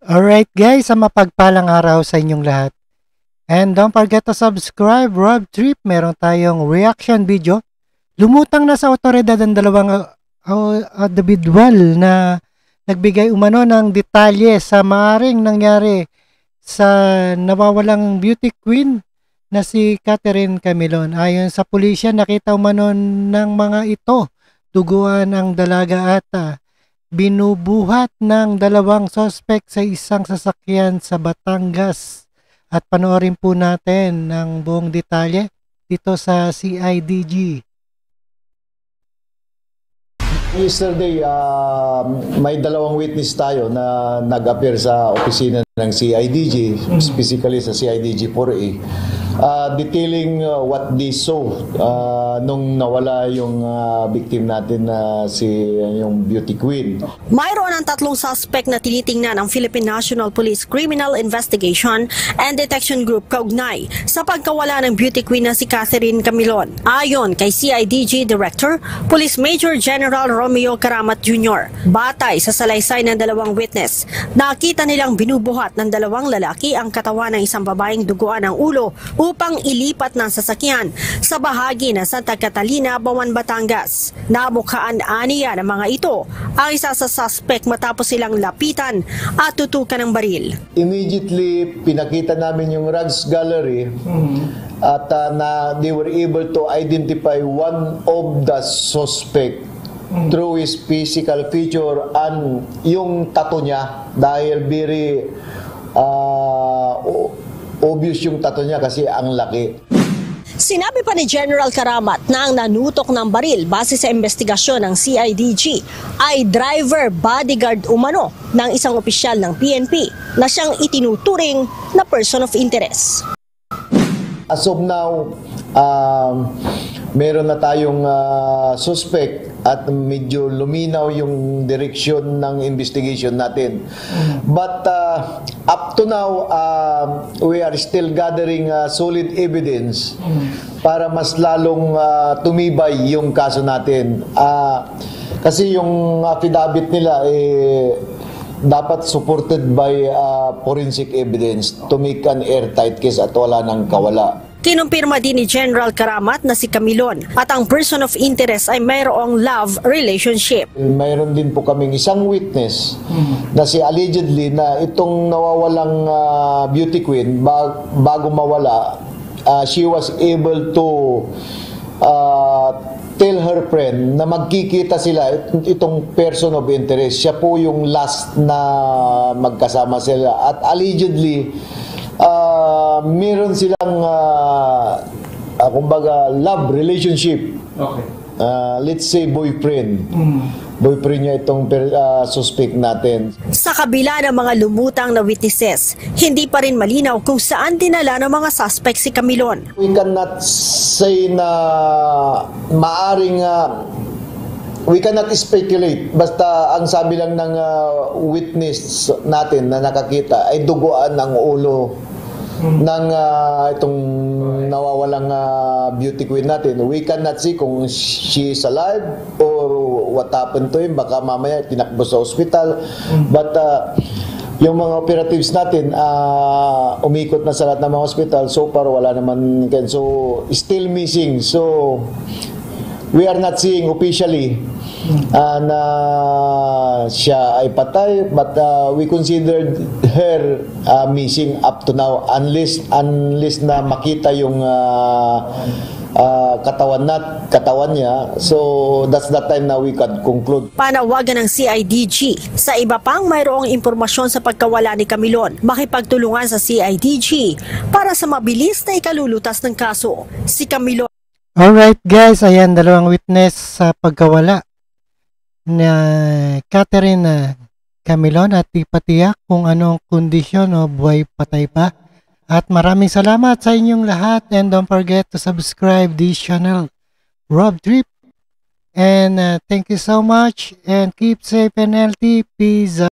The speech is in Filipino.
Alright guys, mapagpalang araw sa inyong lahat. And don't forget to subscribe, Rob Trip. Meron tayong reaction video. Lumutang na sa otoridad ang dalawang individual na nagbigay umano ng detalye sa maaring nangyari sa nawawalang beauty queen na si Catherine Camilon. Ayon sa pulisya, nakita umano ng mga ito duguan ang dalaga at binubuhat ng dalawang suspect sa isang sasakyan sa Batangas. At panoorin po natin ang buong detalye dito sa CIDG. Yesterday, may dalawang witness tayo na nag-appear sa opisina ng CIDG, specifically sa CIDG 4A, detailing what they saw nung nawala yung victim natin na yung beauty queen. Mayroon ang tatlong suspect na tinitingnan ng Philippine National Police Criminal Investigation and Detection Group kaugnay sa pagkawala ng beauty queen na si Catherine Camilon. Ayon kay CIDG Director, Police Major General Romeo Karamat Jr., batay sa salaysay ng dalawang witness, nakita nilang binubuhat ng dalawang lalaki ang katawan ng isang babaeng duguan ng ulo upang ilipat ng sasakyan sa bahagi ng Santa Catalina, Bawan, Batangas. Nabukhaan aniya ng mga ito ang isa sa suspect matapos silang lapitan at tutukan ng baril. Immediately, pinakita namin yung Rags Gallery at they were able to identify one of the suspect through his physical feature and yung tattoo niya dahil very obvious yung tattoo niya kasi ang laki. Sinabi pa ni General Karamat na ang nanutok ng baril base sa investigasyon ng CIDG ay driver bodyguard umano ng isang opisyal ng PNP na siyang itinuturing na person of interest. As of now, meron na tayong suspect at medyo luminaw yung direksyon ng investigation natin. But up to now, we are still gathering solid evidence para mas lalong tumibay yung kaso natin. Kasi yung affidavit nila dapat supported by forensic evidence to make an airtight case at wala nang kawala. Kinumpirma din ni General Karamat na si Camilon at ang person of interest ay mayroong love relationship. Mayroon din po kaming isang witness na si allegedly na itong nawawalang beauty queen bago mawala, she was able to tell her friend na magkikita sila itong person of interest. Siya po yung last na magkasama sila at allegedly meron silang kumbaga love relationship. Okay. Let's say boyfriend. Boyfriend niya itong suspect natin. Sa kabila ng mga lumutang na witnesses, hindi pa rin malinaw kung saan dinala ng mga suspect si Camilon. We cannot say na maaring we cannot speculate. Basta ang sabi lang ng witness natin na nakakita ay duguan ng ulo ng itong nawawalang beauty queen natin. We cannot see kung she is alive or what happened to him. Baka mamaya tinakbo sa hospital. But yung mga operatives natin umikot na sa lahat ng mga hospital. So far wala naman. So still missing. So we are not seeing officially na siya ay patay, but we considered her missing up to now unless na makita yung katawan niya. So that's the time na we can conclude. Panawagan ng CIDG sa iba pang mayroong impormasyon sa pagkawala ni Camilon, makipagtulungan sa CIDG para sa mabilis na ikalulutas ng kaso. Si Camilon. Alright guys, ayan dalawang witness sa pagkawala na Catherine Camilon at ipatiyak kung anong kondisyon o buhay patay pa. At maraming salamat sa inyong lahat and don't forget to subscribe this channel, Rob Trip. And thank you so much and keep safe and healthy. Peace out.